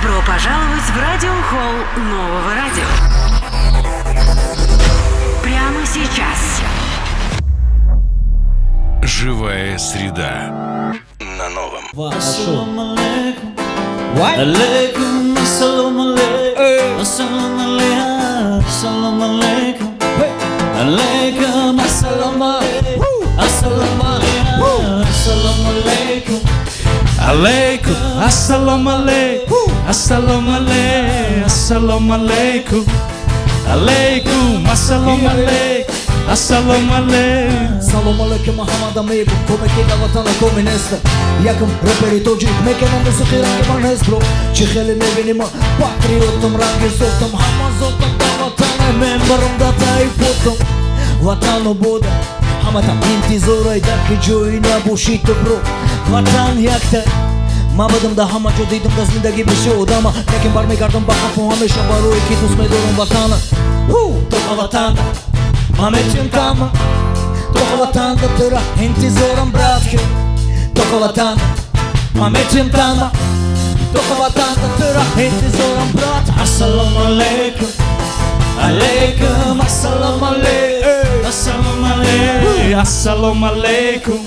Добро пожаловать в радиохолл нового радио. Прямо сейчас. Живая среда на новом. Ассаламу алейкум. Алейкум ассаламу алейкум. Ассаламу алейкум. Ассаламу алейкум. Алейкум ассаламу алейкум. Ассаламу алейкум. Ассаламу алейкум. Алейкум ассаламу алейкум. Ассаламу алейкум. Ассаламу алейкум. Alaikum, assalamu alaikum, assalamu alaikum. Salam alaikum Muhammad amigo, come che la vatana come nesta. Yakım raperi toci, mekana musiki rangi man hezbro. Çikheli nevinima, patriotum rangi sotum. Hamazotum da vatana, membarımda tayputum. Vatanu buda, hamata intizoraj daki joyina bushito bro. Vatan yakta. Mabadımda hama jodidum da zindagi bir şey odama. Lekin barmay gardım baka po hamisha baro iki dusme dorum vatana. Toka vatanda, mametim tama. Toka vatanda tıra intizoram bratke. Toka vatanda, mametim tama. Toka vatanda tıra intizoram brat. Assalamu alaikum. Alaikum assalamu alaikum. Assalamu alaikum. Assalamu alaikum.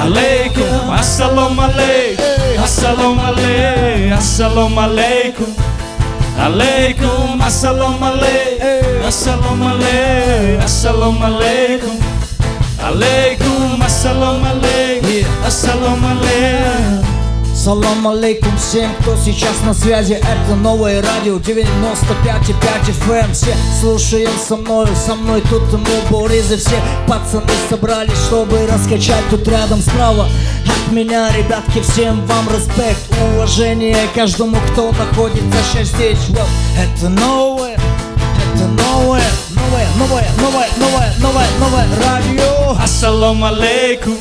Alaikum assalamu alaikum. Assalamu alaikum. Assalamu alaikum. Alaikum assalamu alaikum. Assalamu alaikum. Assalamu alaikum. Alaikum assalamu alaikum. Assalamu alaikum. Салам алейкум всем, кто сейчас на связи. Это новое радио 95,5 FM. Все слушаем со мной тут муборизы. Все пацаны собрались, чтобы раскачать тут рядом справа. От меня, ребятки, всем вам респект, уважение каждому, кто находится здесь. Это новое радио. Assalamu alaikum.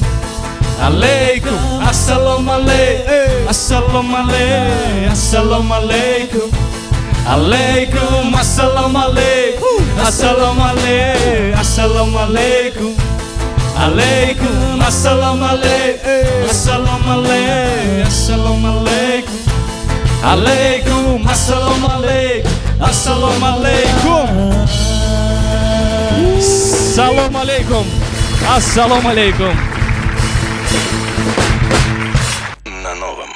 Alaikum, assalamu alaikum, assalamu alaikum, assalamu alaikum, alaikum, assalamu alaikum, assalamu alaikum, assalamu alaikum, alaikum, assalamu alaikum, assalamu alaikum, assalamu alaikum, alaikum, assalamu alaikum, assalamu alaikum. Salam alaikum, assalamu alaikum.